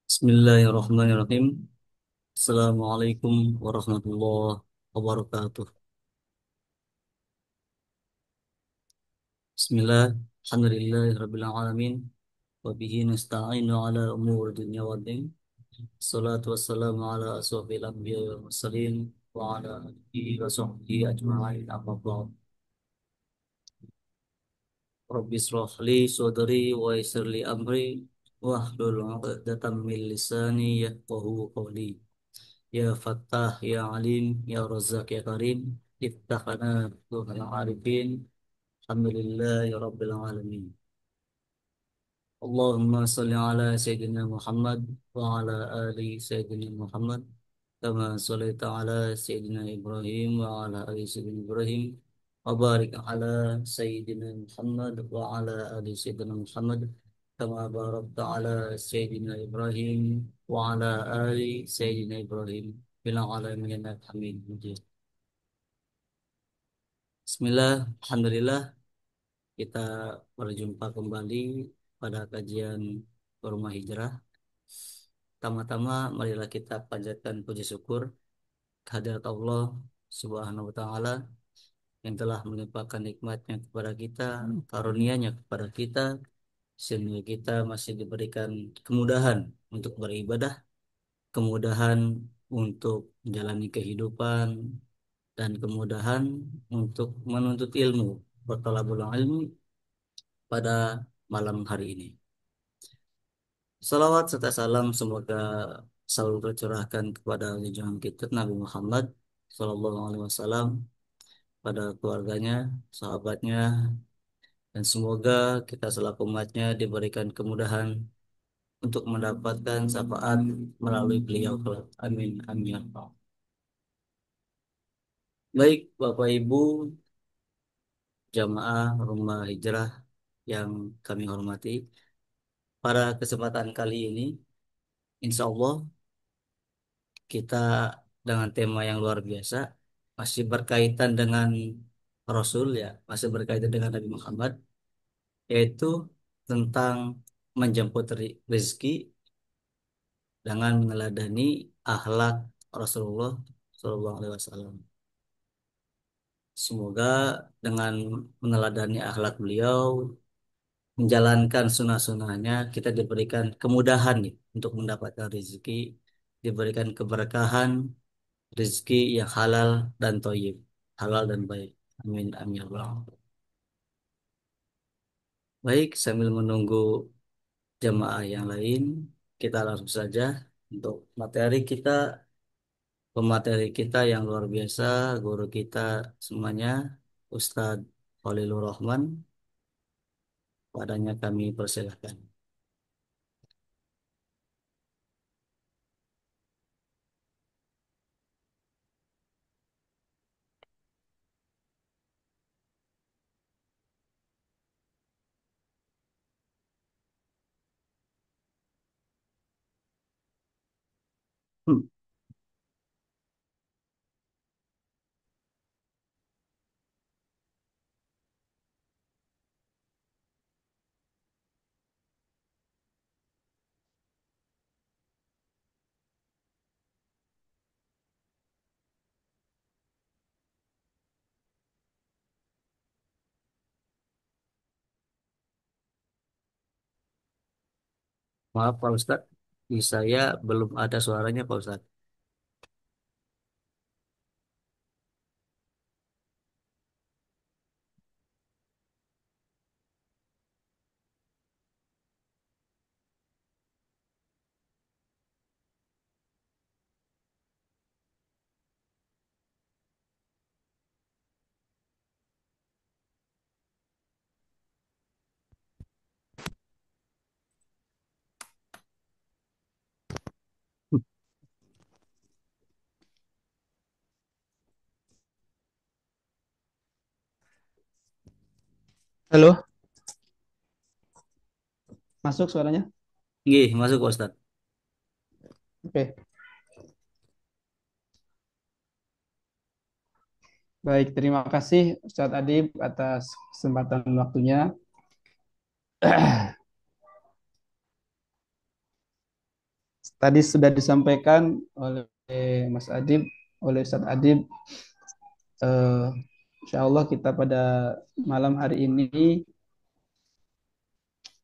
Bismillahirrahmanirrahim. Assalamualaikum warahmatullahi wabarakatuh. Bismillah, alhamdulillahirabbil alamin wa bihi nasta'inu ala umuri dunya waddin. Salatu wassalamu ala asrofil anbiya'i wal mursalin wa ala alihi wa sahbihi ajma'in amma ba'd. Rabbi shrah li sadri wa yassir li amri wahlul 'uqdatam min lisani yafqahu qawli. Ya Fattah, Ya Alim, Ya Razzaq, Ya Karim, iftah lana Tuhan Arifin, Alhamdulillah, Ya Rabbil Alamin. Allahumma salli ala Sayyidina Muhammad wa ala ali Sayyidina Muhammad, kama sallaita ala Sayyidina Ibrahim wa ala ali Sayyidina Ibrahim, wa barik ala Sayyidina Muhammad wa ala ali Sayyidina Muhammad, kama barakta ala Sayyidina Ibrahim wa ala ali Sayyidina Ibrahim fil alamin innaka Hamidum Majid. Bismillah, Alhamdulillah, kita berjumpa kembali pada kajian Rumah Hijrah. Tama-tama marilah kita panjatkan puji syukur kehadirat Allah Subhanahu wa taala yang telah melimpahkan nikmatnya kepada kita, karunia-Nya kepada kita, sehingga kita masih diberikan kemudahan untuk beribadah, kemudahan untuk menjalani kehidupan, dan kemudahan untuk menuntut ilmu, bertolabul ilmi pada malam hari ini. Salawat serta salam semoga selalu tercurahkan kepada junjungan kita Nabi Muhammad Sallallahu Alaihi Wasallam, pada keluarganya, sahabatnya, dan semoga kita selaku umatnya diberikan kemudahan untuk mendapatkan syafaat melalui beliau kelak. Amin, amin, ya Allah. Baik, Bapak Ibu jamaah Rumah Hijrah yang kami hormati, pada kesempatan kali ini, insya Allah kita dengan tema yang luar biasa, masih berkaitan dengan Rasul ya, masih berkaitan dengan Nabi Muhammad, yaitu tentang menjemput rezeki dengan meneladani akhlak Rasulullah Shallallahu Alaihi Wasallam. Semoga dengan meneladani akhlak beliau, menjalankan sunnah-sunnahnya, kita diberikan kemudahan nih untuk mendapatkan rezeki, diberikan keberkahan, rezeki yang halal dan thayyib, halal dan baik. Amin, amin, ya Allah. Baik, sambil menunggu jamaah yang lain, kita langsung saja untuk pemateri kita yang luar biasa, guru kita semuanya, Ustadz Khalilur Rahman. Padanya kami persilahkan. Hmm, Maaf Pak Ustadz, di saya belum ada suaranya Pak Ustadz. Halo, masuk suaranya? Nggih, masuk Pak Ustadz. Oke, baik. Terima kasih Ustadz Adib atas kesempatan waktunya. tadi sudah disampaikan oleh Mas Adib, oleh Ustadz Adib. Eh, Insya Allah kita pada malam hari ini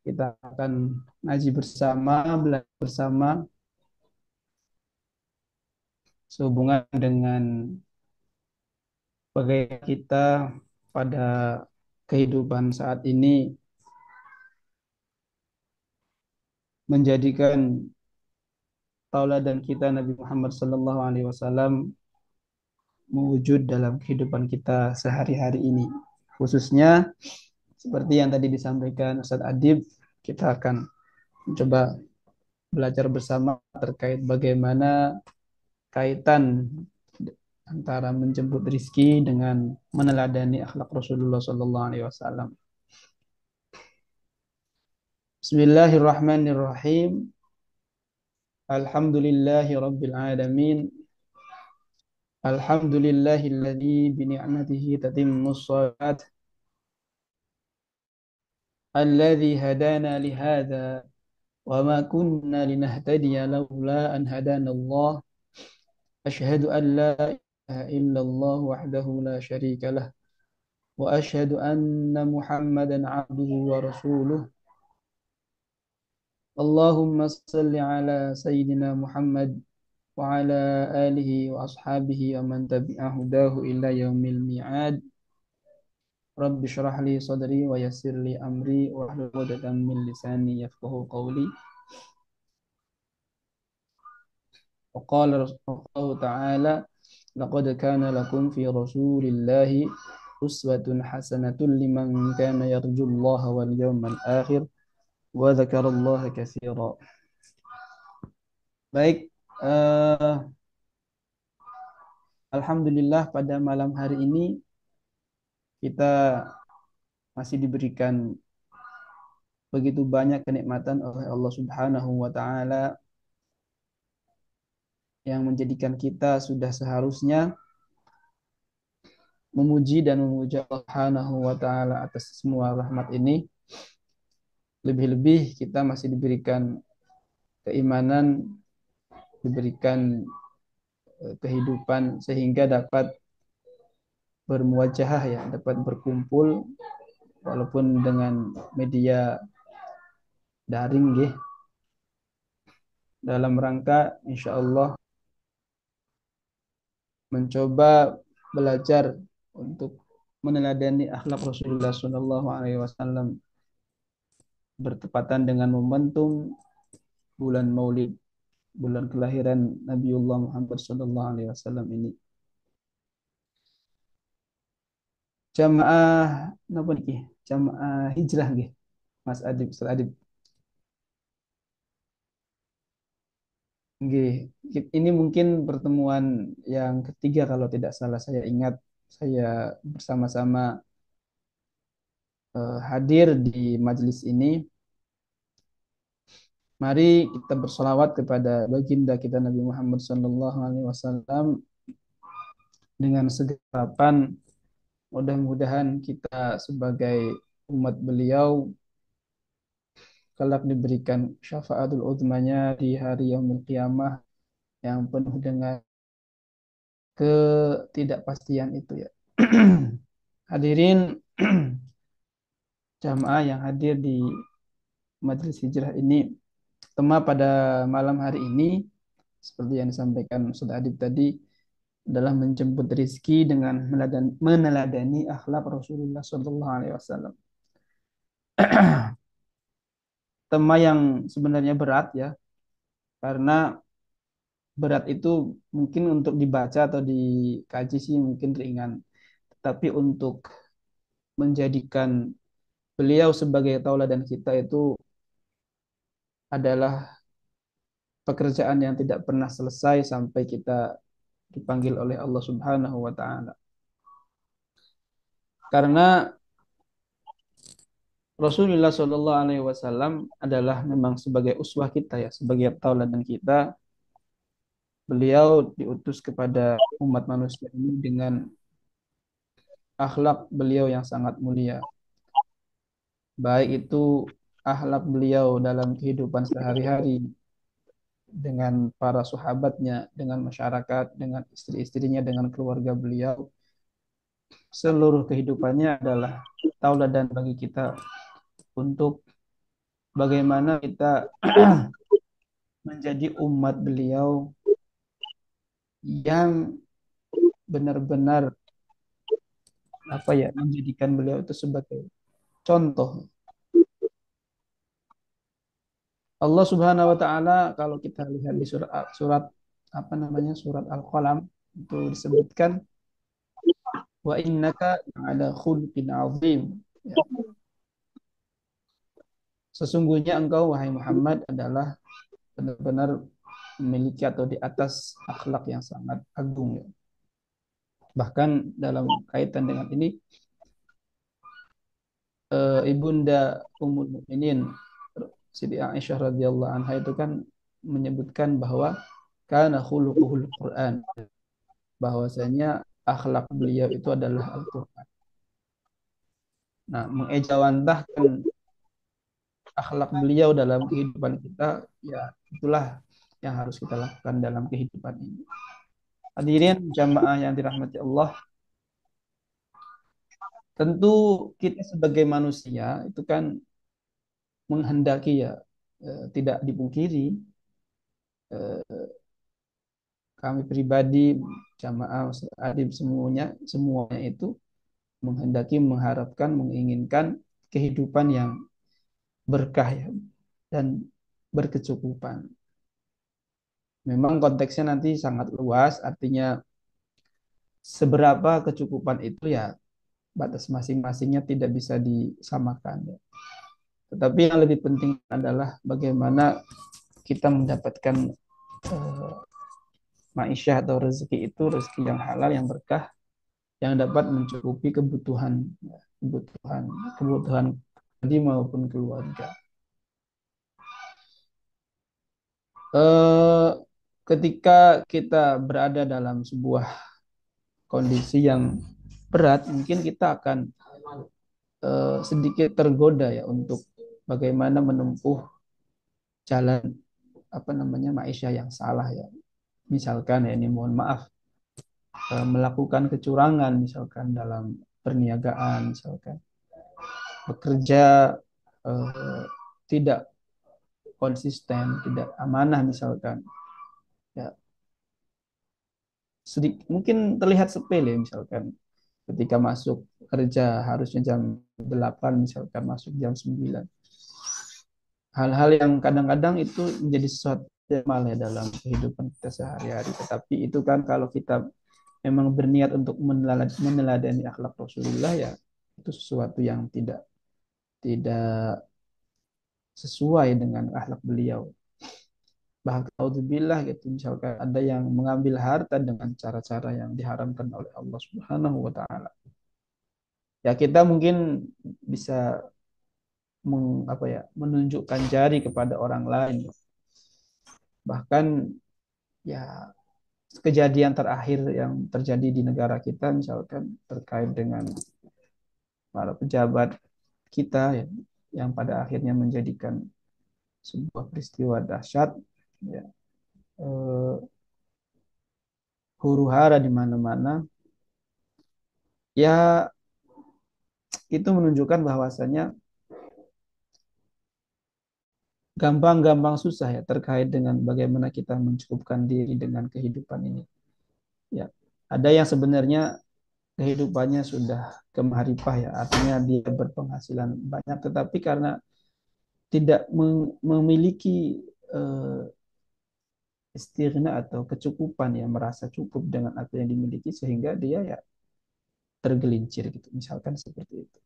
kita akan ngaji bersama, belajar bersama sehubungan dengan bagaimana kita pada kehidupan saat ini menjadikan tauladan kita Nabi Muhammad SAW mewujud dalam kehidupan kita sehari-hari ini. Khususnya seperti yang tadi disampaikan Ustadz Adib, kita akan mencoba belajar bersama terkait bagaimana kaitan antara menjemput rizki dengan meneladani akhlak Rasulullah SAW. Bismillahirrahmanirrahim. Alhamdulillahi Rabbil Alamin. Alhamdulillahilladzi bini'matihi tatimmus shalat. Alladzi hadana lihada wa ma kunna linahtadiya laula an hadana Allah. Asyhadu an la ilaha illallah wahdahu la syarika lah. Wa asyhadu anna Muhammadan abduhu wa rasuluh. Allahumma salli ala Sayyidina Muhammad wa ala alihi wa ashabihi wa man tabi'a hudahu ila yaumil mi'ad. Rabbi syrah li sadri wa yassir li amri wa hlul 'uqdatam min lisani yafqahu qawli. Wa qala Rasulullah ta'ala laqad kana lakum fi Rasulillahi uswatun hasanatun liman kana yarjullaha wal yawmal akhir wa dzakarallaha katsira. Baik, eh, alhamdulillah pada malam hari ini kita masih diberikan begitu banyak kenikmatan oleh Allah Subhanahu wa taala yang menjadikan kita sudah seharusnya memuji dan memuja Allah Subhanahu wa taala atas semua rahmat ini. Lebih-lebih kita masih diberikan keimanan, diberikan kehidupan sehingga dapat bermuajahah ya, dapat berkumpul walaupun dengan media daring ya, dalam rangka insya Allah mencoba belajar untuk meneladani akhlak Rasulullah SAW bertepatan dengan momentum bulan Maulid, bulan kelahiran Nabiullah Muhammad SAW ini. Jamaah napa niki? Jamaah hijrah nggih. Mas Adib, Ustaz Adib. Nggih. Ini mungkin pertemuan yang ketiga kalau tidak salah saya ingat saya bersama-sama hadir di majelis ini. Mari kita bersolawat kepada baginda kita Nabi Muhammad SAW dengan segala harapan mudah-mudahan kita sebagai umat beliau kelak diberikan syafaatul uzmanya di hari yaumil qiyamah yang penuh dengan ketidakpastian itu ya. Hadirin jamaah yang hadir di majelis hijrah ini, tema pada malam hari ini seperti yang disampaikan Ustaz Adib tadi adalah menjemput rizki dengan meneladani akhlak Rasulullah SAW. Tema yang sebenarnya berat ya, karena berat itu mungkin untuk dibaca atau dikaji sih mungkin ringan, tapi untuk menjadikan beliau sebagai tauladan kita itu adalah pekerjaan yang tidak pernah selesai sampai kita dipanggil oleh Allah Subhanahu wa taala. Karena Rasulullah Shallallahu alaihi wasallam adalah memang sebagai uswah kita ya, sebagai tauladan kita. Beliau diutus kepada umat manusia ini dengan akhlak beliau yang sangat mulia. Baik itu akhlak beliau dalam kehidupan sehari-hari dengan para sahabatnya, dengan masyarakat, dengan istri-istrinya, dengan keluarga beliau. Seluruh kehidupannya adalah tauladan bagi kita untuk bagaimana kita menjadi umat beliau yang benar-benar apa ya menjadikan beliau itu sebagai contoh. Allah Subhanahu wa taala kalau kita lihat di surat surat apa namanya surat Al-Qalam itu disebutkan wa innaka ala khuluqin azim. Ya, sesungguhnya engkau wahai Muhammad adalah benar-benar memiliki atau di atas akhlak yang sangat agung ya. Bahkan dalam kaitan dengan ini Ibunda Ummul Mukminin Siti Aisyah radhiyallahu anha itu kan menyebutkan bahwa kana khuluquhul Quran, bahwasanya akhlak beliau itu adalah Al-Quran. Nah, mengejawantahkan akhlak beliau dalam kehidupan kita, ya itulah yang harus kita lakukan dalam kehidupan ini. Hadirin jamaah yang dirahmati Allah, tentu kita sebagai manusia itu kan menghendaki ya tidak dipungkiri kami pribadi jamaah adim semuanya itu menghendaki mengharapkan menginginkan kehidupan yang berkah ya dan berkecukupan. Memang konteksnya nanti sangat luas, artinya seberapa kecukupan itu ya batas masing-masingnya tidak bisa disamakan ya. Tetapi yang lebih penting adalah bagaimana kita mendapatkan eh, ma'isyah atau rezeki itu rezeki yang halal yang berkah yang dapat mencukupi kebutuhan ya, kebutuhan kebutuhan pribadi maupun keluarga. Eh, ketika kita berada dalam sebuah kondisi yang berat, mungkin kita akan sedikit tergoda ya untuk bagaimana menempuh jalan apa namanya maisha yang salah ya. Misalkan ya ini mohon maaf melakukan kecurangan misalkan dalam perniagaan misalkan bekerja eh, tidak konsisten, tidak amanah misalkan. Ya, sedikit mungkin terlihat sepele misalkan ketika masuk kerja harusnya jam 8 misalkan masuk jam 9. Hal-hal yang kadang-kadang itu menjadi sesuatu yang normal ya dalam kehidupan kita sehari-hari. Tetapi itu kan kalau kita memang berniat untuk meneladani akhlak Rasulullah ya itu sesuatu yang tidak tidak sesuai dengan akhlak beliau. Bahkan auzubillah gitu misalkan ada yang mengambil harta dengan cara-cara yang diharamkan oleh Allah Subhanahu wa taala. Ya kita mungkin bisa apa ya menunjukkan jari kepada orang lain. Bahkan ya kejadian terakhir yang terjadi di negara kita misalkan terkait dengan para pejabat kita ya, yang pada akhirnya menjadikan sebuah peristiwa dahsyat ya, eh, huru hara di mana-mana ya itu menunjukkan bahwasannya gampang-gampang susah ya terkait dengan bagaimana kita mencukupkan diri dengan kehidupan ini. Ya, ada yang sebenarnya kehidupannya sudah kemaharipah ya, artinya dia berpenghasilan banyak, tetapi karena tidak memiliki eh, istirna atau kecukupan ya, merasa cukup dengan apa yang dimiliki sehingga dia ya tergelincir gitu, misalkan seperti itu.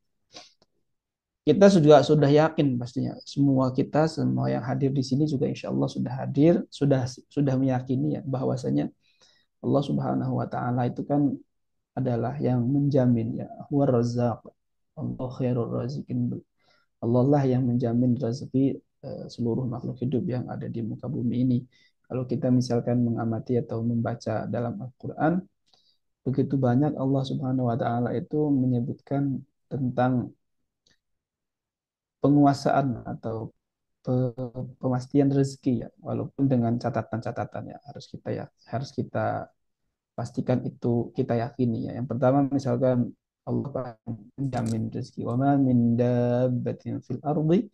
Kita sudah yakin pastinya semua kita semua yang hadir di sini juga insya Allah sudah hadir sudah meyakini ya bahwasanya Allah Subhanahu wa taala itu kan adalah yang menjamin ya huwa razzaq Allah khairur razikin Allah lah yang menjamin rezeki seluruh makhluk hidup yang ada di muka bumi ini. Kalau kita misalkan mengamati atau membaca dalam Al-Qur'an begitu banyak Allah Subhanahu wa taala itu menyebutkan tentang penguasaan atau pemastian rezeki ya, walaupun dengan catatan-catatan ya harus kita pastikan itu kita yakini ya. Yang pertama misalkan Allah akan menjamin rezeki. Wa ma min dabbatin fil ardi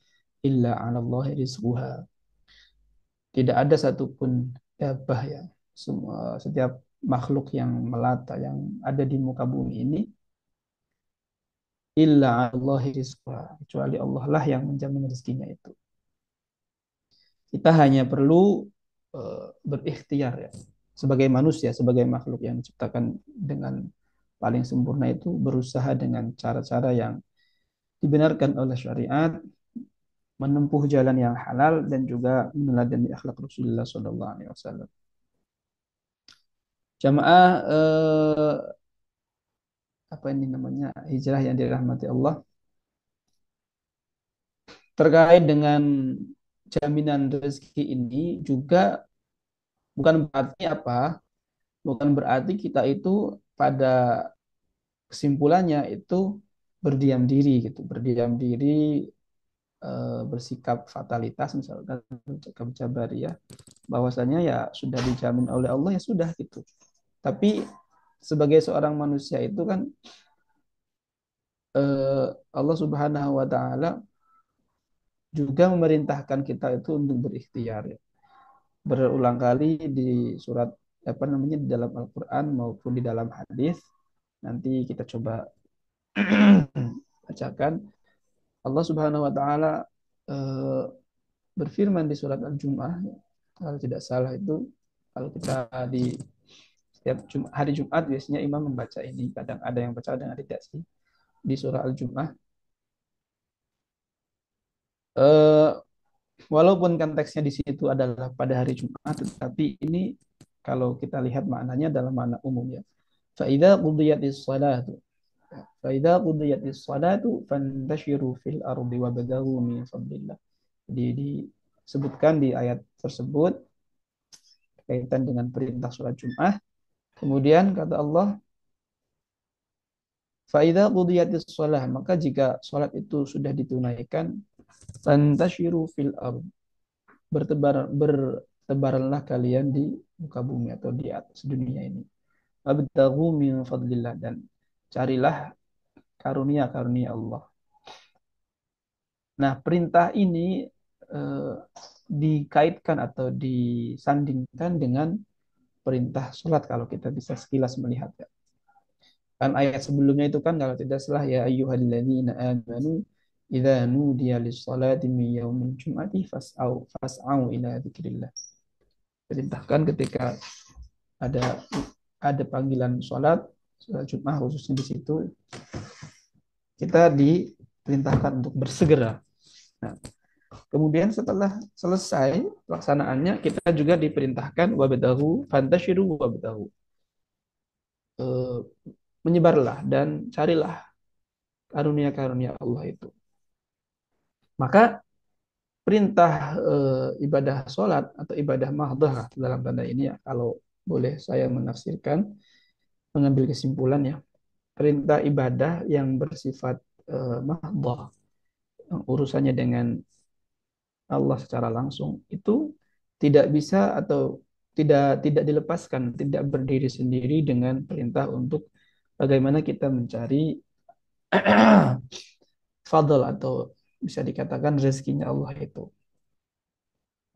illa 'ala Allahi rizquha. Tidak ada satupun dabbah ya. Semua setiap makhluk yang melata yang ada di muka bumi ini illa 'ala Allahi rizquha. Kecuali Allah lah yang menjamin rezekinya itu. Kita hanya perlu berikhtiar ya. Sebagai manusia, sebagai makhluk yang diciptakan dengan paling sempurna itu berusaha dengan cara-cara yang dibenarkan oleh syariat, menempuh jalan yang halal dan juga meneladani akhlak Rasulullah SAW. Jamaah apa ini namanya hijrah yang dirahmati Allah terkait dengan jaminan rezeki ini juga bukan berarti apa? Bukan berarti kita itu pada kesimpulannya itu berdiam diri gitu, berdiam diri bersikap fatalitas misalkan bersikap jabariyah bahwasanya ya sudah dijamin oleh Allah ya sudah gitu. Tapi sebagai seorang manusia itu kan Allah Subhanahu wa taala juga memerintahkan kita itu untuk berikhtiar ya. Berulang kali di surat apa namanya di dalam Al-Qur'an maupun di dalam hadis nanti kita coba bacakan Allah Subhanahu wa taala eh, berfirman di surat Al-Jumu'ah kalau tidak salah itu kalau kita di setiap hari Jumat biasanya imam membaca ini kadang ada yang baca kadang tidak sih di surah Al-Jumu'ah eh, walaupun konteksnya di situ adalah pada hari Jumat tetapi ini kalau kita lihat maknanya dalam makna umum ya فإذا قضيت الصلاة فإذا قضيت الصلاة فانتشروا في الأرض وابتغوا من فضل الله. Jadi disebutkan di ayat tersebut kaitan dengan perintah sholat Jum'ah. Kemudian kata Allah, "Faida qudiyatis shalah," maka jika sholat itu sudah ditunaikan, fantashiru fil ard, bertebaranlah kalian di muka bumi atau di atas dunia ini. Wabtaghu min fadlillah, dan carilah karunia-karunia Allah. Nah, perintah ini eh, dikaitkan atau disandingkan dengan perintah sholat kalau kita bisa sekilas melihat ya. Kan ayat sebelumnya itu kan kalau tidak salah ya ayyuhalladzina amanu idza nudiya lis-salati min yaumil jum'ati fas'au ila dzikrillah. Perintahkan ketika ada ada panggilan sholat Jumat khususnya di situ kita diperintahkan untuk bersegera. Nah, kemudian setelah selesai pelaksanaannya kita juga diperintahkan wabdahu fantashiru wabdahu. Eh, menyebarlah dan carilah karunia-karunia Allah itu. Maka perintah ibadah sholat atau ibadah mahdoh dalam tanda ini ya, kalau boleh saya menafsirkan, mengambil kesimpulan ya, perintah ibadah yang bersifat mahdoh, yang urusannya dengan Allah secara langsung, itu tidak bisa atau tidak dilepaskan, tidak berdiri sendiri dengan perintah untuk bagaimana kita mencari fadl atau bisa dikatakan rezekinya Allah itu.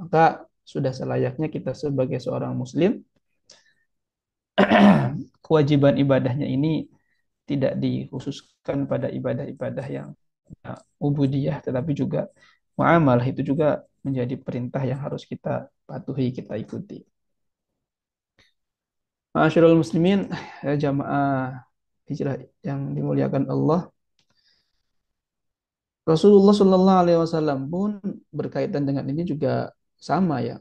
Maka sudah selayaknya kita sebagai seorang muslim kewajiban ibadahnya ini tidak dikhususkan pada ibadah-ibadah yang ubudiyah tetapi juga muamalah itu juga menjadi perintah yang harus kita patuhi, kita ikuti. Ma'asyiral muslimin, jamaah hijrah yang dimuliakan Allah. Rasulullah Shallallahu Alaihi Wasallam pun berkaitan dengan ini juga sama ya.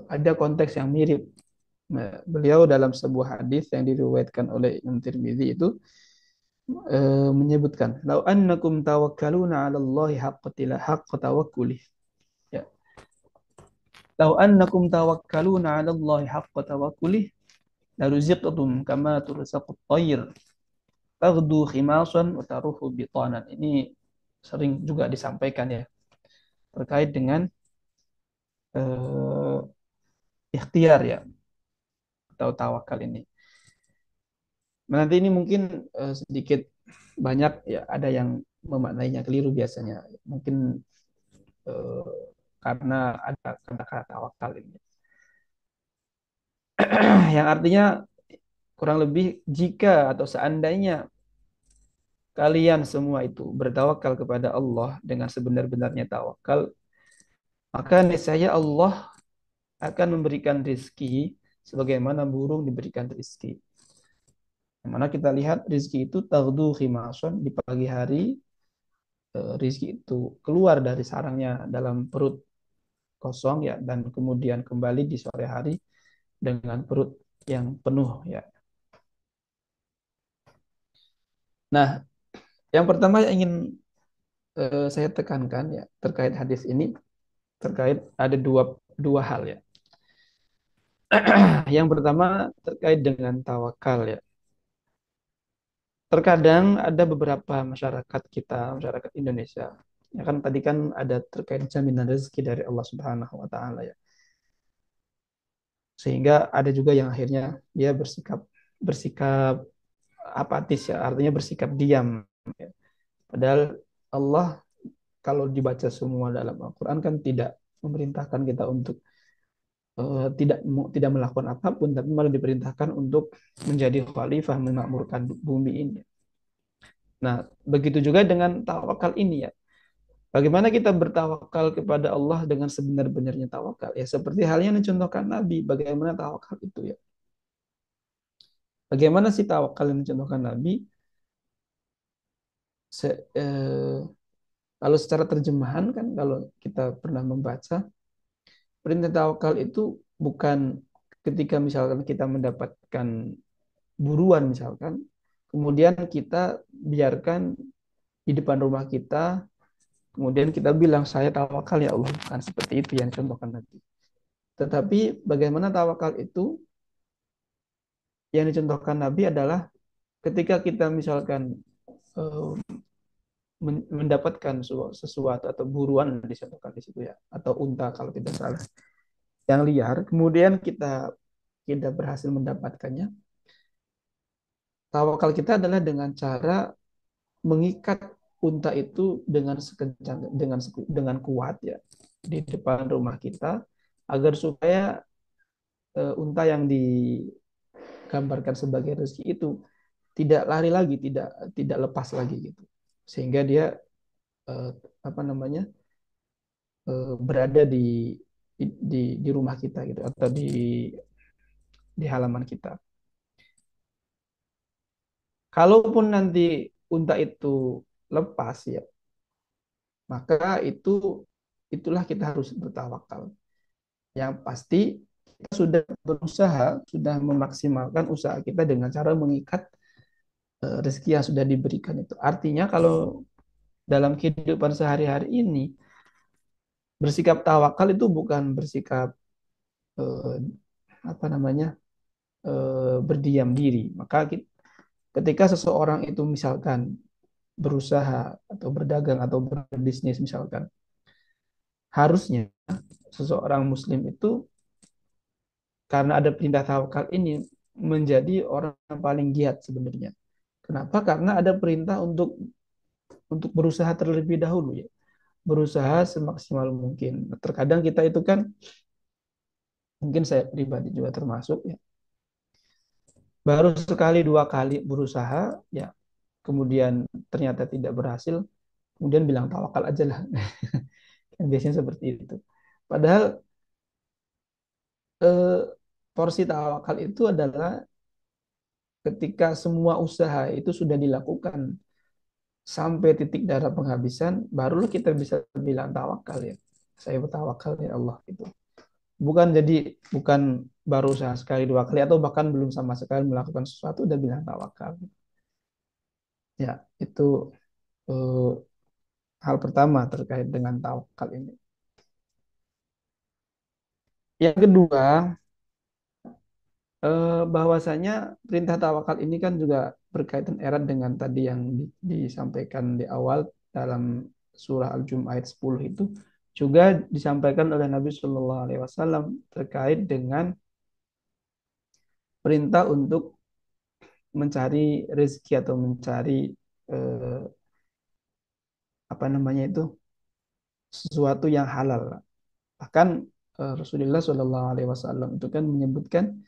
Ada konteks yang mirip. Beliau dalam sebuah hadis yang diriwayatkan oleh Imam Tirmidzi itu menyebutkan, "Lau annakum tawakkaluna 'ala Allahi haqqa tawakkuli." Ya. "Lau annakum tawakkaluna 'ala Allahi haqqa tawakkuli, la ruziqtum kama turzaqut tayr, taghdu khimasan wa taruhu bitanan." Ini sering juga disampaikan ya. terkait dengan eh, ikhtiar ya atau tawakal ini. Nah, nanti ini mungkin sedikit banyak ya ada yang memaknainya keliru biasanya. Mungkin eh, karena ada kata-kata tawakal ini. Yang artinya kurang lebih jika atau seandainya kalian semua itu bertawakal kepada Allah dengan sebenar-benarnya tawakal, maka niscaya Allah akan memberikan rizki sebagaimana burung diberikan rizki. Yang mana kita lihat rizki itu taghdu khimason di pagi hari, rizki itu keluar dari sarangnya dalam perut kosong ya dan kemudian kembali di sore hari dengan perut yang penuh ya. Nah, yang pertama yang ingin saya tekankan ya terkait hadis ini terkait ada dua dua hal ya. Yang pertama terkait dengan tawakal ya. Terkadang ada beberapa masyarakat kita, masyarakat Indonesia, ya kan tadi kan ada terkait jaminan rezeki dari Allah Subhanahu wa taala ya. Sehingga ada juga yang akhirnya dia bersikap bersikap apatis ya, artinya bersikap diam ya. Padahal Allah kalau dibaca semua dalam Al-Qur'an kan tidak memerintahkan kita untuk tidak melakukan apapun tapi malah diperintahkan untuk menjadi khalifah memakmurkan bumi ini. Nah, begitu juga dengan tawakal ini ya. Bagaimana kita bertawakal kepada Allah dengan sebenar-benarnya tawakal? Ya seperti halnya yang dicontohkan Nabi, bagaimana tawakal itu ya. Bagaimana sih tawakal yang dicontohkan Nabi? Se, eh, Kalau secara terjemahan kan kalau kita pernah membaca, perintah tawakal itu bukan ketika misalkan kita mendapatkan buruan misalkan, kemudian kita biarkan di depan rumah kita, kemudian kita bilang saya tawakal ya Allah, bukan seperti itu yang dicontohkan Nabi. Tetapi bagaimana tawakal itu yang dicontohkan Nabi adalah ketika kita misalkan eh, mendapatkan sesuatu atau buruan disebutkan di situ ya atau unta kalau tidak salah yang liar kemudian kita tidak berhasil mendapatkannya, tawakal kita adalah dengan cara mengikat unta itu dengan sekencang dengan kuat ya di depan rumah kita agar supaya unta yang digambarkan sebagai rezeki itu tidak lari lagi, tidak tidak lepas lagi gitu. Sehingga dia eh, apa namanya? Berada di rumah kita gitu atau di halaman kita. Kalaupun nanti unta itu lepas ya, maka itulah kita harus bertawakal. Yang pasti kita sudah berusaha, sudah memaksimalkan usaha kita dengan cara mengikat rezeki yang sudah diberikan itu. Artinya kalau dalam kehidupan sehari-hari ini bersikap tawakal itu bukan bersikap eh, apa namanya berdiam diri. Maka ketika seseorang itu misalkan berusaha atau berdagang atau berbisnis misalkan, harusnya seseorang muslim itu karena ada perintah tawakal ini menjadi orang yang paling giat sebenarnya. Kenapa? Karena ada perintah untuk berusaha terlebih dahulu ya. Berusaha semaksimal mungkin. Terkadang kita itu kan mungkin saya pribadi juga termasuk ya. Baru sekali dua kali berusaha ya, kemudian ternyata tidak berhasil, kemudian bilang tawakal aja lah. Kan biasanya seperti itu. Padahal eh, porsi tawakal itu adalah ketika semua usaha itu sudah dilakukan sampai titik darah penghabisan, barulah kita bisa bilang tawakal ya. Saya bertawakal ya Allah itu. Bukan jadi bukan baru usaha sekali dua kali atau bahkan belum sama sekali melakukan sesuatu udah bilang tawakal. Ya, itu eh, hal pertama terkait dengan tawakal ini. Yang kedua, bahwasanya perintah tawakal ini kan juga berkaitan erat dengan tadi yang disampaikan di awal dalam surah Al-Jum ayat 10 itu Juga disampaikan oleh Nabi Shallallahu Alaihi Wasallam terkait dengan perintah untuk mencari rezeki atau mencari eh, apa namanya itu sesuatu yang halal. Bahkan Rasulullah Shallallahu Alaihi Wasallam itu kan menyebutkan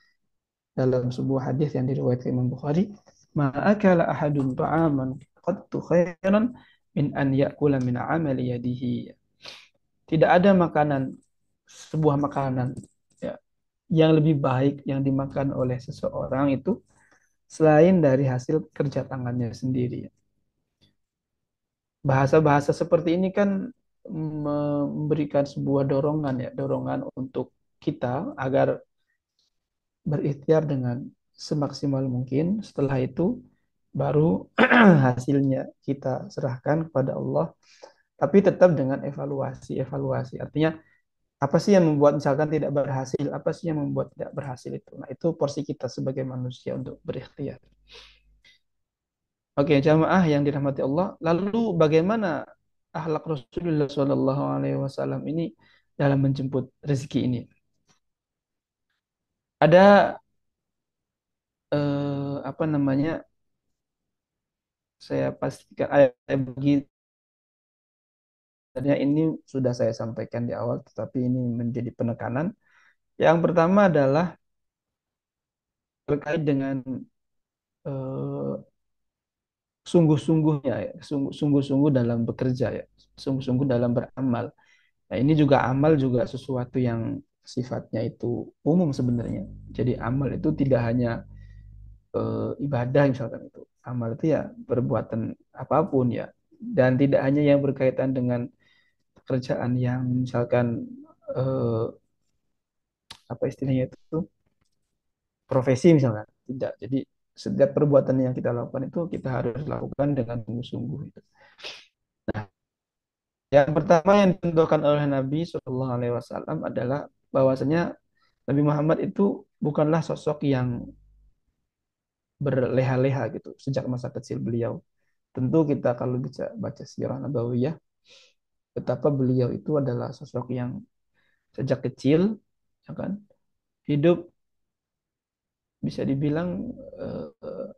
dalam sebuah hadis yang diriwayatkan Imam Bukhari, "Ma'akala ahadun ta'aman qattu khairan min an ya'kula min amali yadihi." Tidak ada makanan, sebuah makanan ya, yang lebih baik yang dimakan oleh seseorang itu selain dari hasil kerja tangannya sendiri. Bahasa-bahasa seperti ini kan memberikan sebuah dorongan ya, dorongan untuk kita agar berikhtiar dengan semaksimal mungkin. Setelah itu baru hasilnya kita serahkan kepada Allah, tapi tetap dengan evaluasi. Evaluasi artinya apa sih yang membuat misalkan tidak berhasil, apa sih yang membuat tidak berhasil itu. Nah, itu porsi kita sebagai manusia untuk berikhtiar. Oke, jamaah yang dirahmati Allah. Lalu bagaimana akhlak Rasulullah Shallallahu Alaihi Wasallam ini dalam menjemput rezeki ini? Ada apa namanya? Saya pastikan bagi sebenarnya ini sudah saya sampaikan di awal, tetapi ini menjadi penekanan. Yang pertama adalah terkait dengan eh, sungguh-sungguhnya, ya, sungguh-sungguh dalam bekerja ya, sungguh-sungguh dalam beramal. Nah, ini juga amal juga sesuatu yang sifatnya itu umum sebenarnya. Jadi amal itu tidak hanya ibadah misalkan itu. Amal itu ya perbuatan apapun ya. Dan tidak hanya yang berkaitan dengan pekerjaan yang misalkan eh, apa istilahnya itu profesi misalkan. Tidak. Jadi setiap perbuatan yang kita lakukan itu kita harus lakukan dengan sungguh-sungguh itu. Nah, yang pertama yang ditentukan oleh Nabi Shallallahu Alaihi Wasallam adalah bahwasanya Nabi Muhammad itu bukanlah sosok yang berleha-leha gitu sejak masa kecil beliau. Tentu kita kalau bisa baca sirah Nabawiyah, betapa beliau itu adalah sosok yang sejak kecil, ya kan, hidup bisa dibilang eh,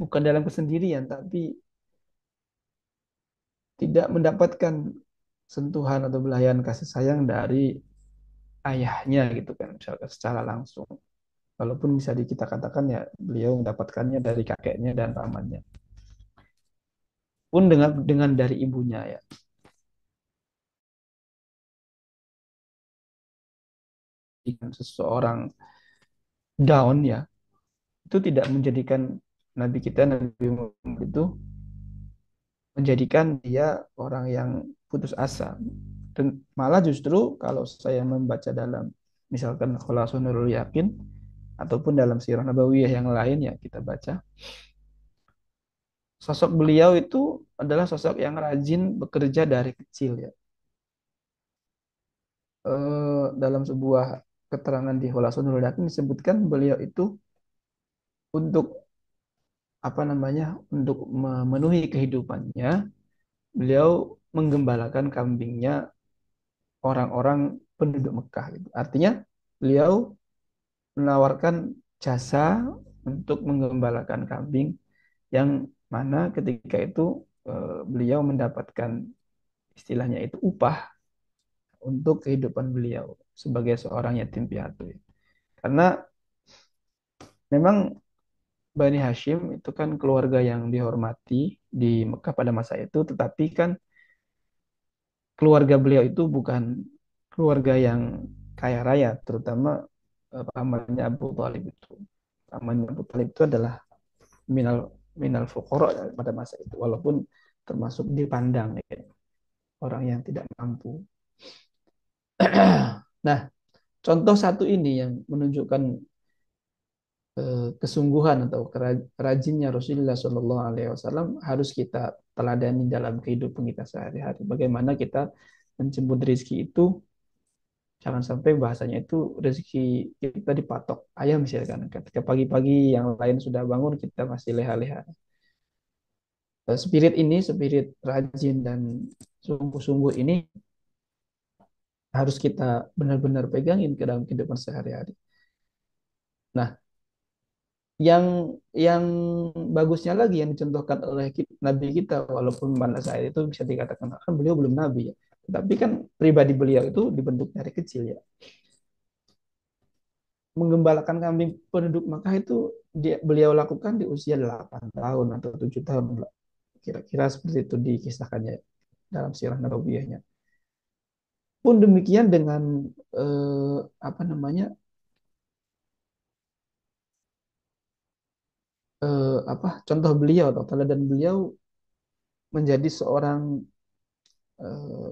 bukan dalam kesendirian, tapi tidak mendapatkan sentuhan atau belayan kasih sayang dari ayahnya gitu kan, misalkan secara langsung. Walaupun bisa kita katakan ya beliau mendapatkannya dari kakeknya dan pamannya. Pun dengan dari ibunya ya. Jika seseorang down ya, itu tidak menjadikan Nabi kita Nabi Muhammad itu menjadikan dia orang yang putus asa. Dan malah justru kalau saya membaca dalam misalkan Khulasatul Nurul Yakin ataupun dalam Sirah Nabawiyah yang lain ya kita baca, sosok beliau itu adalah sosok yang rajin bekerja dari kecil ya. Dalam sebuah keterangan di Khulasatul Nurul Yakin disebutkan beliau itu untuk apa namanya untuk memenuhi kehidupannya beliau menggembalakan kambingnya orang-orang penduduk Mekah gitu. Artinya beliau menawarkan jasa untuk menggembalakan kambing yang mana ketika itu beliau mendapatkan istilahnya itu upah untuk kehidupan beliau sebagai seorang yatim piatu. Karena memang Bani Hashim itu kan keluarga yang dihormati di Mekah pada masa itu, tetapi kan keluarga beliau itu bukan keluarga yang kaya raya, terutama pamannya Abu Thalib itu. Pamannya Abu Thalib itu adalah minal minal fuqara pada masa itu, walaupun termasuk dipandang ya, orang yang tidak mampu. Nah, contoh satu ini yang menunjukkan kesungguhan atau kerajinnya Rasulullah Shallallahu Alaihi Wasallam harus kita teladani dalam kehidupan kita sehari-hari. Bagaimana kita menjemput rezeki itu jangan sampai bahasanya itu rezeki kita dipatok ayam misalkan. Ketika pagi-pagi yang lain sudah bangun kita masih leha-leha. Spirit ini, spirit rajin dan sungguh-sungguh ini harus kita benar-benar pegangin ke dalam kehidupan sehari-hari. Nah, yang yang bagusnya lagi yang dicontohkan oleh Nabi kita, walaupun pada saat itu bisa dikatakan kan beliau belum Nabi ya, tapi kan pribadi beliau itu dibentuk dari kecil ya. Menggembalakan kambing penduduk Makkah itu beliau lakukan di usia 8 tahun atau 7 tahun lah. Kira-kira seperti itu dikisahkannya dalam sirah nabawiyahnya. Pun demikian dengan apa namanya apa contoh beliau atau teladan beliau menjadi seorang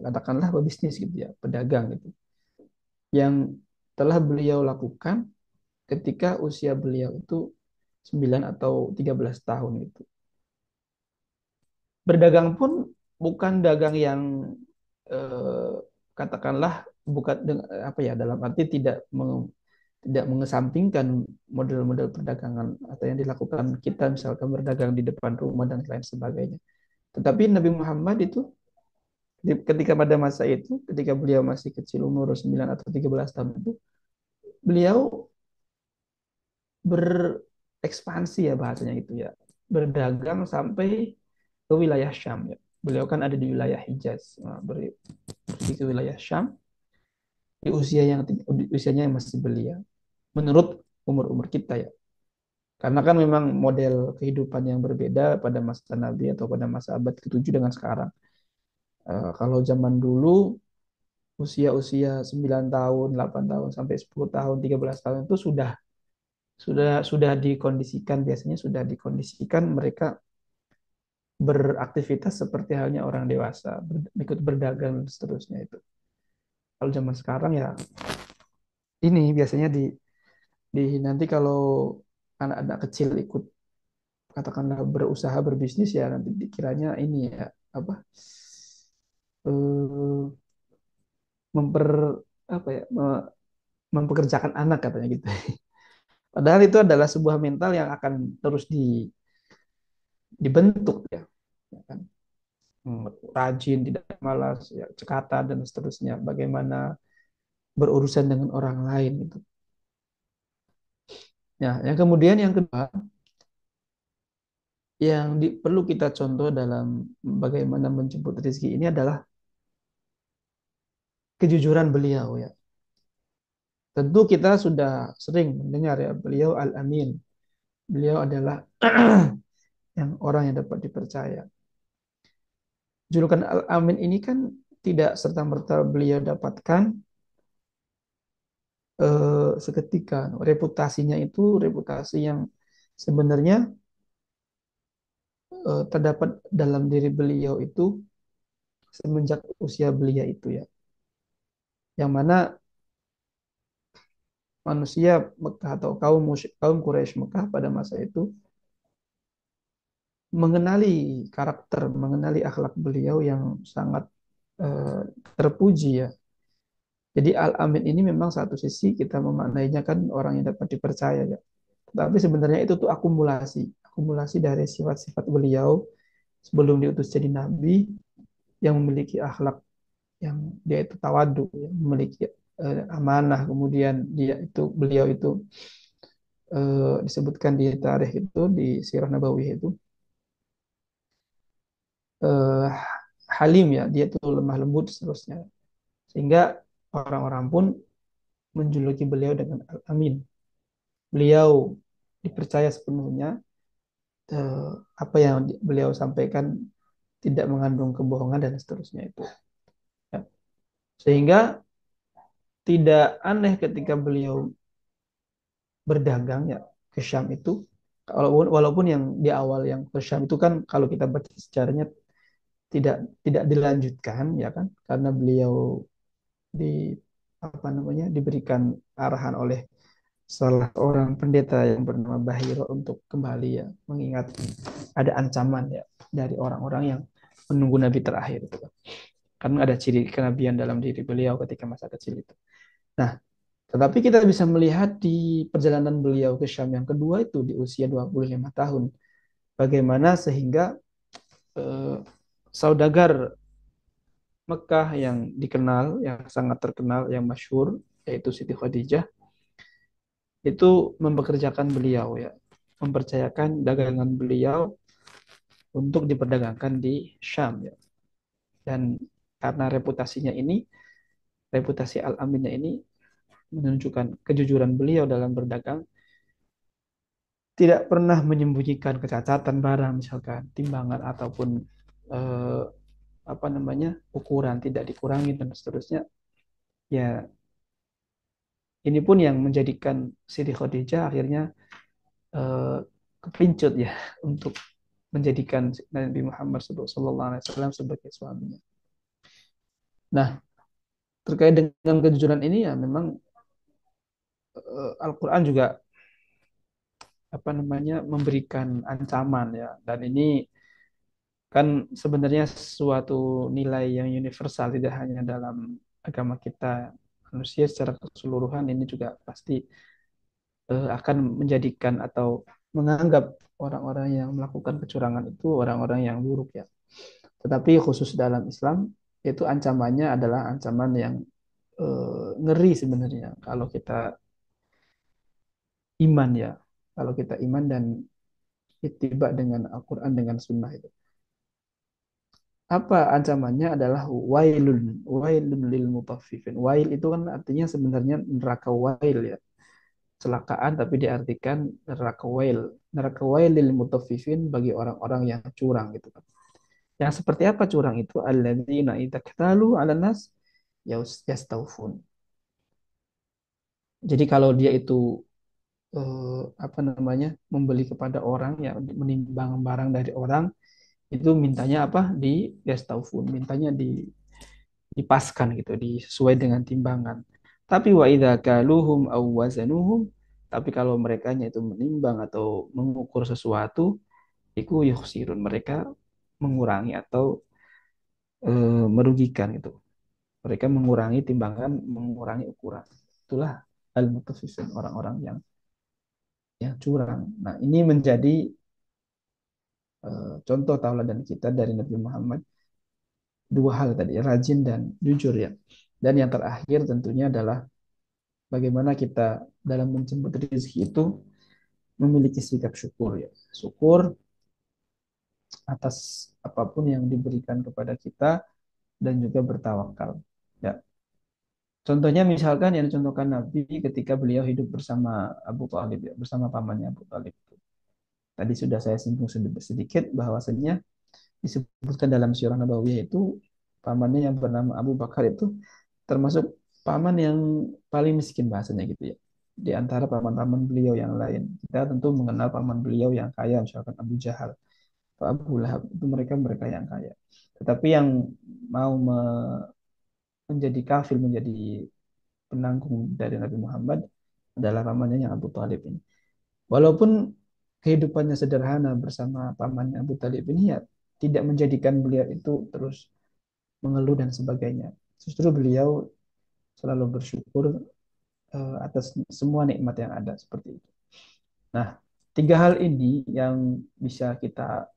katakanlah pebisnis gitu ya, pedagang gitu, yang telah beliau lakukan ketika usia beliau itu 9 atau 13 tahun gitu. Berdagang pun bukan dagang yang eh, katakanlah bukan apa ya, dalam arti tidak mengesampingkan model-model perdagangan atau yang dilakukan kita misalkan berdagang di depan rumah dan lain sebagainya. Tetapi Nabi Muhammad itu ketika pada masa itu, ketika beliau masih kecil umur 9 atau 13 tahun itu, beliau berekspansi ya bahasanya itu ya. Berdagang sampai ke wilayah Syam ya. Beliau kan ada di wilayah Hijaz. Nah, pergi ke wilayah Syam di usianya yang masih belia. Menurut umur-umur kita ya. Karena kan memang model kehidupan yang berbeda pada masa Nabi atau pada masa abad ke-7 dengan sekarang. Kalau zaman dulu usia-usia 9 tahun, 8 tahun sampai 10 tahun, 13 tahun itu sudah dikondisikan, biasanya sudah dikondisikan mereka beraktivitas seperti halnya orang dewasa, ikut berdagang dan seterusnya itu. Kalau zaman sekarang ya ini biasanya di nanti kalau anak-anak kecil ikut katakanlah berusaha berbisnis ya nanti dikiranya ini ya apa eh, memper apa ya mempekerjakan anak katanya gitu. Padahal itu adalah sebuah mental yang akan terus dibentuk ya, ya kan? Rajin, tidak malas, ya, cekatan dan seterusnya. Bagaimana berurusan dengan orang lain itu. Ya, yang kemudian yang kedua yang perlu kita contoh dalam bagaimana menjemput rezeki ini adalah kejujuran beliau ya. Tentu kita sudah sering mendengar ya beliau Al-Amin. Beliau adalah yang orang yang dapat dipercaya. Julukan Al-Amin ini kan tidak serta-merta beliau dapatkan seketika. Reputasinya itu reputasi yang sebenarnya terdapat dalam diri beliau itu semenjak usia belia itu ya. Yang mana manusia Mekah atau kaum Quraisy Mekah pada masa itu mengenali karakter, mengenali akhlak beliau yang sangat eh, terpuji ya. Jadi Al-Amin ini memang satu sisi kita memaknainya kan orang yang dapat dipercaya ya. Tapi sebenarnya itu tuh akumulasi, akumulasi dari sifat-sifat beliau sebelum diutus jadi nabi yang memiliki akhlak yang dia itu tawadu, ya, memiliki amanah, kemudian beliau itu disebutkan di tarikh itu di Sirah Nabawiyah itu eh, halim ya, dia itu lemah lembut seterusnya. Sehingga orang-orang pun menjuluki beliau dengan Al-Amin. Beliau dipercaya sepenuhnya eh, apa yang beliau sampaikan tidak mengandung kebohongan dan seterusnya itu. Ya. Sehingga tidak aneh ketika beliau berdagang ya ke Syam itu, walaupun yang di awal yang ke Syam itu kan kalau kita baca sejarahnya tidak tidak dilanjutkan ya kan karena beliau di apa namanya diberikan arahan oleh salah seorang pendeta yang bernama Bahiro untuk kembali ya mengingat ada ancaman ya dari orang-orang yang menunggu nabi terakhir itu karena ada ciri kenabian dalam diri beliau ketika masa kecil itu. Nah, tetapi kita bisa melihat di perjalanan beliau ke Syam yang kedua itu di usia 25 tahun bagaimana sehingga eh, saudagar Mekah yang dikenal, yang sangat terkenal, yang masyhur, yaitu Siti Khadijah, itu mempekerjakan beliau ya, mempercayakan dagangan beliau untuk diperdagangkan di Syam ya. Dan karena reputasinya ini, reputasi Al-Aminnya ini menunjukkan kejujuran beliau dalam berdagang, tidak pernah menyembunyikan kecacatan barang, misalkan timbangan ataupun eh, apa namanya ukuran tidak dikurangi dan seterusnya. Ya, ini pun yang menjadikan Siti Khadijah akhirnya eh, kepincut ya untuk menjadikan Nabi Muhammad SAW sebagai suaminya. Nah, terkait dengan kejujuran ini ya memang Al-Quran juga apa namanya memberikan ancaman ya, dan ini kan sebenarnya suatu nilai yang universal tidak hanya dalam agama kita, manusia secara keseluruhan ini juga pasti akan menjadikan atau menganggap orang-orang yang melakukan kecurangan itu orang-orang yang buruk ya. Tetapi khusus dalam Islam itu ancamannya adalah ancaman yang ngeri sebenarnya kalau kita iman ya. Kalau kita iman dan ittiba dengan Al-Quran dengan Sunnah itu. Apa ancamannya adalah wailun lil mutaffifin. Wail itu kan artinya sebenarnya neraka wail ya, celakaan tapi diartikan neraka wail. Neraka wail lil mutaffifin bagi orang-orang yang curang gitu kan. Yang seperti apa curang itu? Alladzina idza ktalu 'alan nas yastaufun. Jadi kalau dia itu apa namanya? Membeli kepada orang ya, menimbang barang dari orang, itu mintanya apa? Di yastaufun, mintanya dipaskan gitu, sesuai dengan timbangan. Tapi wa idza kaluhum aw wazanuhum, tapi kalau mereka itu menimbang atau mengukur sesuatu, itu yukhsirun, mereka mengurangi atau merugikan itu. Mereka mengurangi timbangan, mengurangi ukuran. Itulah al-mutaffifin, orang-orang yang curang. Nah, ini menjadi contoh tauladan kita dari Nabi Muhammad, dua hal tadi, rajin dan jujur ya. Dan yang terakhir tentunya adalah bagaimana kita dalam menjemput rezeki itu memiliki sikap syukur ya. Syukur atas apapun yang diberikan kepada kita dan juga bertawakal. Ya. Contohnya misalkan yang dicontohkan Nabi ketika beliau hidup bersama Abu Thalib ya, bersama pamannya Abu Thalib. Tadi sudah saya singgung sedikit bahwasanya disebutkan dalam Sirah Nabawiyah itu pamannya yang bernama Abu Bakar itu termasuk paman yang paling miskin bahasanya gitu ya. Di antara paman-paman beliau yang lain. Kita tentu mengenal paman beliau yang kaya, misalkan Abu Jahal, atau Abu Lahab, itu mereka-mereka yang kaya. Tetapi yang mau menjadi kafir, menjadi penanggung dari Nabi Muhammad adalah pamannya yang Abu Talib ini. Walaupun kehidupannya sederhana bersama pamannya Abu Talib ini ya tidak menjadikan beliau itu terus mengeluh dan sebagainya. Justru beliau selalu bersyukur atas semua nikmat yang ada seperti itu. Nah, tiga hal ini yang bisa kita,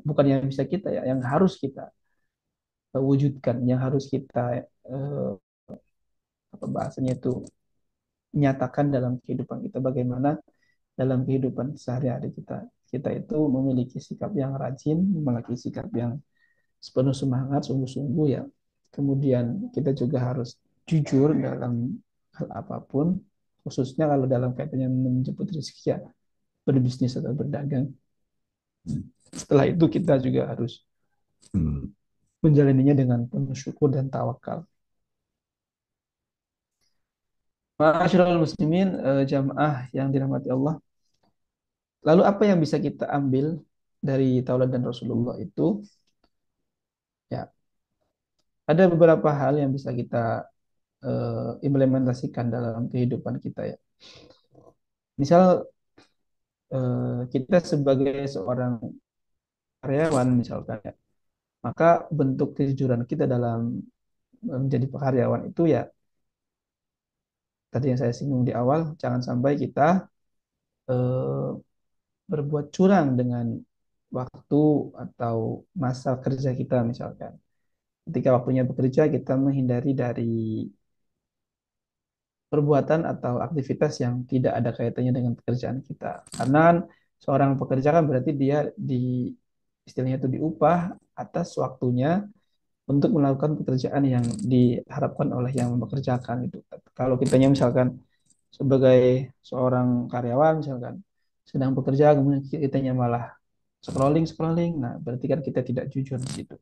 bukan yang bisa kita ya, yang harus kita wujudkan, yang harus kita apa bahasanya itu nyatakan dalam kehidupan kita. Bagaimana dalam kehidupan sehari-hari kita, kita itu memiliki sikap yang rajin, memiliki sikap yang sepenuh semangat, sungguh-sungguh ya. Kemudian kita juga harus jujur dalam hal apapun, khususnya kalau dalam kaitannya menjemput rezeki ya, berbisnis atau berdagang. Setelah itu kita juga harus menjalaninya dengan penuh syukur dan tawakal. Masyaallah muslimin, jamaah yang dirahmati Allah. Lalu apa yang bisa kita ambil dari tauladan Rasulullah itu? Ya, ada beberapa hal yang bisa kita implementasikan dalam kehidupan kita ya. Misal kita sebagai seorang karyawan misalkan ya, maka bentuk kejujuran kita dalam menjadi karyawan itu ya tadi yang saya singgung di awal, jangan sampai kita eh, berbuat curang dengan waktu atau masa kerja kita misalkan. Ketika waktunya bekerja, kita menghindari dari perbuatan atau aktivitas yang tidak ada kaitannya dengan pekerjaan kita. Karena seorang pekerja kan berarti dia di istilahnya itu diupah atas waktunya untuk melakukan pekerjaan yang diharapkan oleh yang mempekerjakan itu. Kalau kitanya misalkan sebagai seorang karyawan misalkan sedang bekerja kemudian kitanya malah scrolling scrolling, nah berarti kan kita tidak jujur di situ.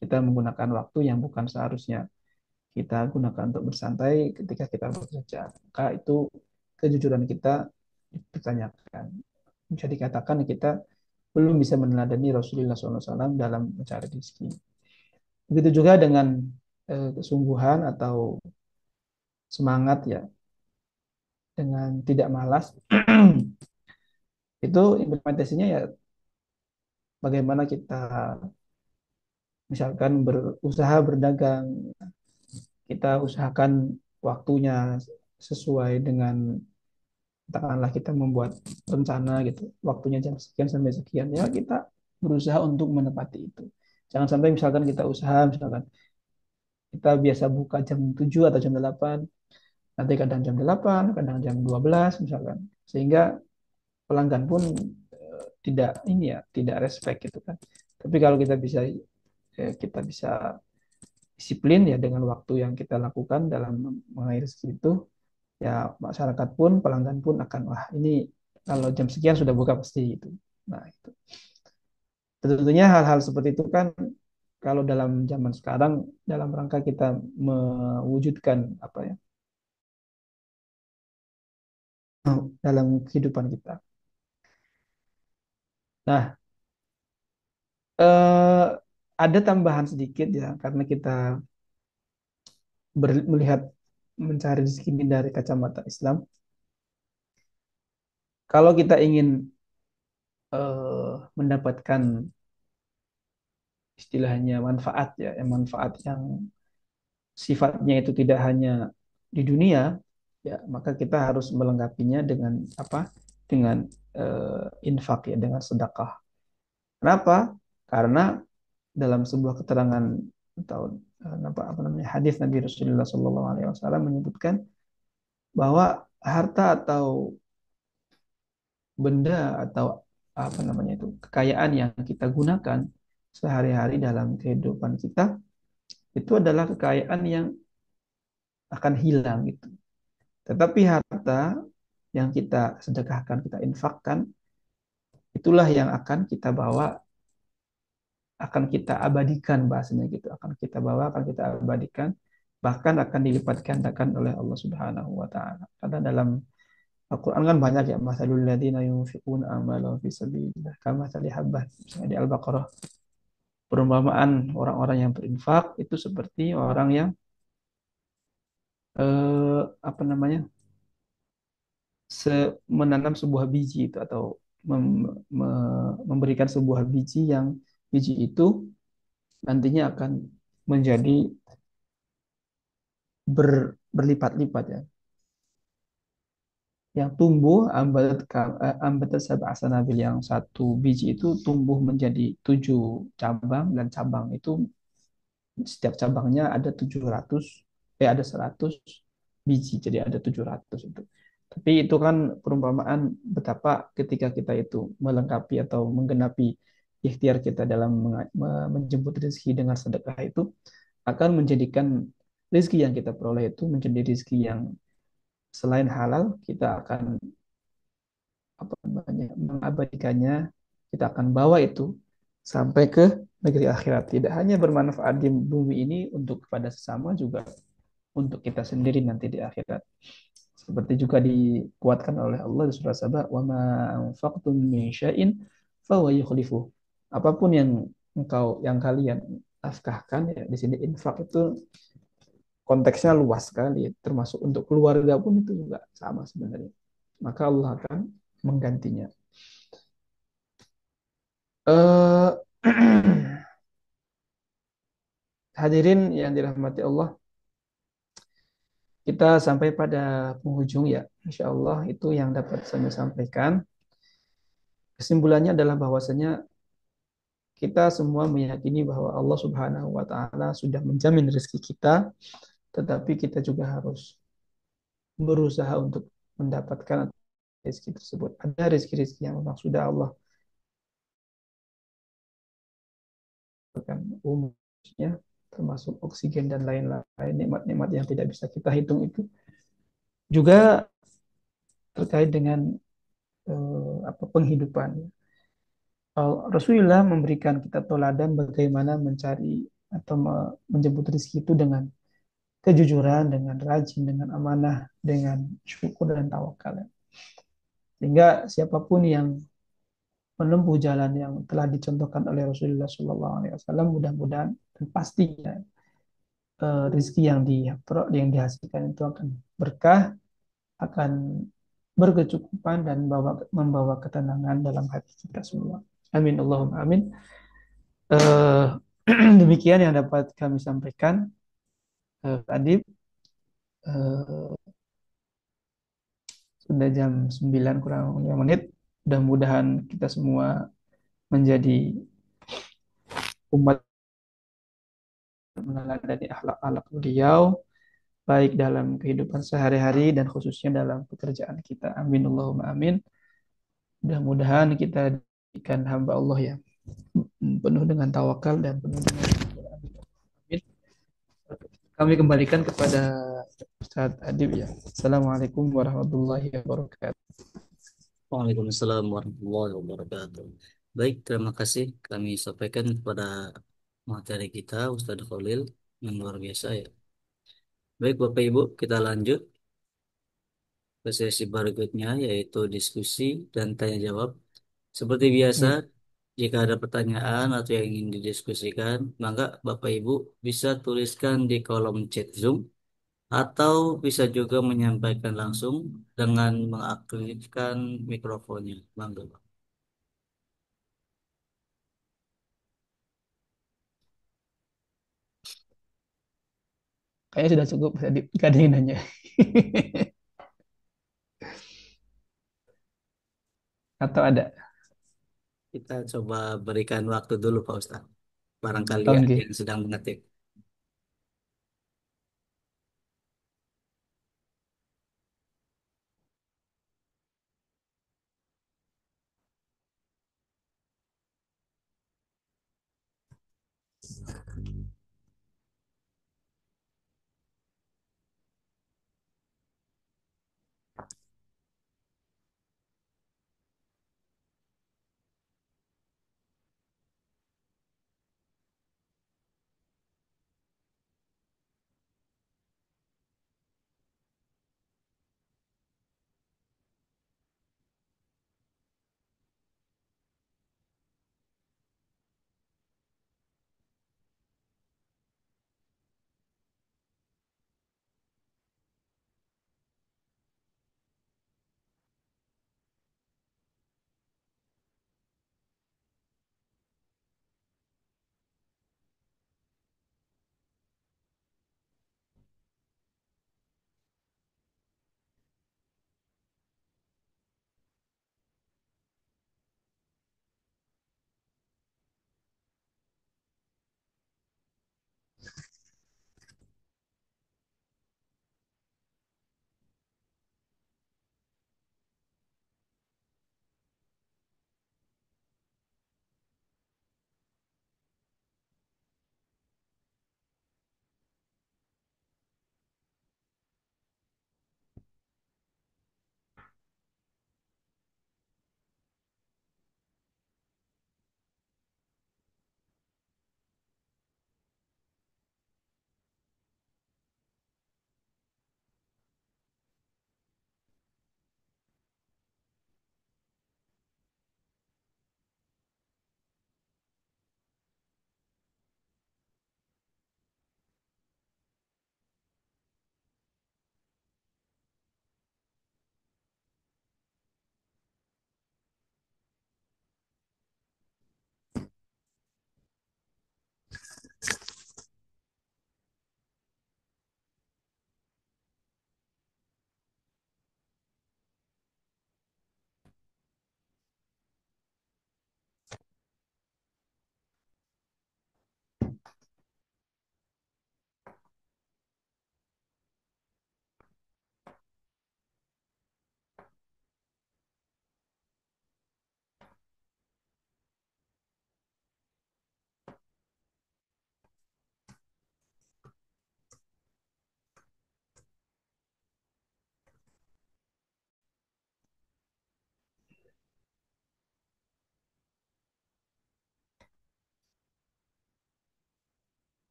Kita menggunakan waktu yang bukan seharusnya kita gunakan untuk bersantai ketika kita bekerja. Maka itu kejujuran kita dipertanyakan. Bisa dikatakan kita belum bisa meneladani Rasulullah SAW dalam mencari rezeki. Begitu juga dengan kesungguhan atau semangat ya, dengan tidak malas. Itu implementasinya ya bagaimana kita misalkan berusaha berdagang, kita usahakan waktunya sesuai dengan katakanlah kita membuat rencana gitu, waktunya jam sekian sampai sekian, ya kita berusaha untuk menepati itu. Jangan sampai misalkan kita usaha, misalkan kita biasa buka jam 7 atau jam 8, nanti kadang jam 8, kadang jam 12 misalkan. Sehingga pelanggan pun tidak ini ya, tidak respect gitu kan. Tapi kalau kita bisa disiplin ya dengan waktu yang kita lakukan dalam mengairi itu, ya masyarakat pun pelanggan pun akan wah ini kalau jam sekian sudah buka pasti itu. Nah itu tentunya hal-hal seperti itu kan kalau dalam zaman sekarang dalam rangka kita mewujudkan apa ya dalam kehidupan kita. Nah, eh, ada tambahan sedikit ya karena kita melihat mencari rezeki ini dari kacamata Islam. Kalau kita ingin mendapatkan istilahnya manfaat ya, yang manfaat yang sifatnya itu tidak hanya di dunia, ya maka kita harus melengkapinya dengan apa? Dengan infak ya, dengan sedekah. Kenapa? Karena dalam sebuah keterangan atau apa namanya hadis Nabi Rasulullah SAW menyebutkan bahwa harta atau benda atau apa namanya itu kekayaan yang kita gunakan sehari-hari dalam kehidupan kita itu adalah kekayaan yang akan hilang gitu. Tetapi harta yang kita sedekahkan, kita infakkan, itulah yang akan kita bawa, akan kita abadikan bahasanya gitu, akan kita bawa, akan kita abadikan, bahkan akan dilipat gandakan oleh Allah Subhanahu wa taala. Karena dalam Al-Quran kan banyak ya, masalul ladzina yunfiquna amwalahum fi sabilillah kamathali habbah. Misalnya di Al-Baqarah, perumpamaan orang-orang yang berinfak itu seperti orang yang apa namanya? Menanam sebuah biji itu atau memberikan sebuah biji yang biji itu nantinya akan menjadi berlipat-lipat ya. Yang tumbuh ambatat sab'a sanabil, yang satu biji itu tumbuh menjadi 7 cabang, dan cabang itu setiap cabangnya ada 700, ada 100 biji, jadi ada 700 itu. Tapi itu kan perumpamaan betapa ketika kita itu melengkapi atau menggenapi ikhtiar kita dalam menjemput rezeki dengan sedekah itu akan menjadikan rezeki yang kita peroleh itu menjadi rezeki yang selain halal, kita akan apa namanya mengabadikannya, kita akan bawa itu sampai ke negeri akhirat. Tidak hanya bermanfaat di bumi ini untuk kepada sesama, juga untuk kita sendiri nanti di akhirat. Seperti juga dikuatkan oleh Allah di surah Sabah, "Wa ma anfaqtum min syai'in fahuwa yukhlifuh." Apapun yang kalian nafkahkan ya, di sini infak itu konteksnya luas sekali, termasuk untuk keluarga pun itu juga sama sebenarnya. Maka Allah akan menggantinya. Eh Hadirin yang dirahmati Allah, kita sampai pada penghujung ya. Insya Allah itu yang dapat saya sampaikan. Kesimpulannya adalah bahwasanya kita semua meyakini bahwa Allah Subhanahu wa taala sudah menjamin rezeki kita, tetapi kita juga harus berusaha untuk mendapatkan rezeki tersebut. Ada rezeki-rezeki yang memang sudah Allah berikan umumnya, termasuk oksigen dan lain-lain, nikmat-nikmat yang tidak bisa kita hitung itu. Juga terkait dengan penghidupan. Rasulullah memberikan kita teladan bagaimana mencari atau menjemput rezeki itu dengan kejujuran, dengan rajin, dengan amanah, dengan syukur dan tawakal. Sehingga siapapun yang menempuh jalan yang telah dicontohkan oleh Rasulullah SAW, mudah-mudahan dan pastinya rezeki yang dihasilkan itu akan berkah, akan berkecukupan dan membawa ketenangan dalam hati kita semua. Amin Allahumma amin. Eh, Demikian yang dapat kami sampaikan. Adib, sudah jam 9 kurang 5 menit. Mudah-mudahan kita semua menjadi umat meneladani akhlak-akhlak beliau, baik dalam kehidupan sehari-hari dan khususnya dalam pekerjaan kita. Amin Allahumma amin. Mudah-mudahan kita dijadikan hamba Allah yang penuh dengan tawakal dan penuh dengan amin. Kami kembalikan kepada Ustaz Adib ya. Assalamualaikum warahmatullahi wabarakatuh. Waalaikumsalam warahmatullahi wabarakatuh. Baik, terima kasih kami sampaikan kepada materi kita Ustadz Khalil yang luar biasa ya. Baik Bapak Ibu, kita lanjut ke sesi berikutnya yaitu diskusi dan tanya jawab. Seperti biasa, Ya. jika ada pertanyaan atau yang ingin didiskusikan, maka Bapak Ibu bisa tuliskan di kolom chat Zoom atau bisa juga menyampaikan langsung dengan mengaktifkan mikrofonnya. Bangga, Pak. Kayaknya sudah cukup tadi. Gak ada yang nanya. Atau ada? Kita coba berikan waktu dulu Pak Ustadz. Barangkali ada Oke. yang sedang mengetik.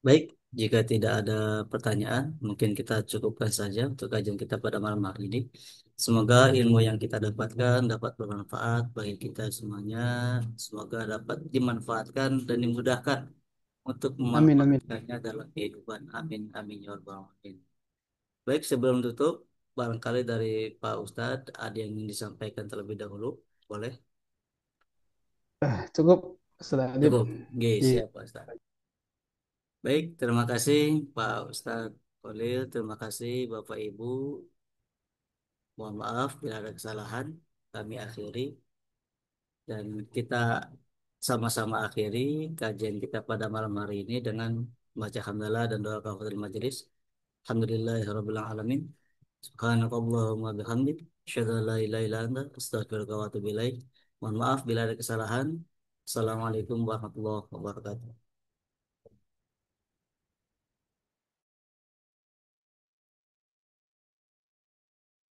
Baik, jika tidak ada pertanyaan, mungkin kita cukupkan saja untuk kajian kita pada malam hari ini. Semoga ilmu yang kita dapatkan dapat bermanfaat bagi kita semuanya. Semoga dapat dimanfaatkan dan dimudahkan untuk Amin, amin. memanfaatkannya dalam kehidupan. Amin, amin, ya rabbal alamin. Baik, sebelum tutup, barangkali dari Pak Ustadz ada yang ingin disampaikan terlebih dahulu. Boleh? Cukup, Ustaz Adib. Cukup. Oke, Iya. siap Pak Ustadz. Baik, terima kasih Pak Ustadz Khalil. Terima kasih Bapak Ibu. Mohon maaf bila ada kesalahan. Kami akhiri dan kita sama-sama akhiri kajian kita pada malam hari ini dengan membaca hamdalah dan doa kafaratul majelis. Alhamdulillahirabbil alamin. Subhanakallahumma bihamdik, asyhadu an la ilaha illa anta, astaghfiruka wa atubu ilaik. Mohon maaf bila ada kesalahan. Assalamualaikum warahmatullahi wabarakatuh.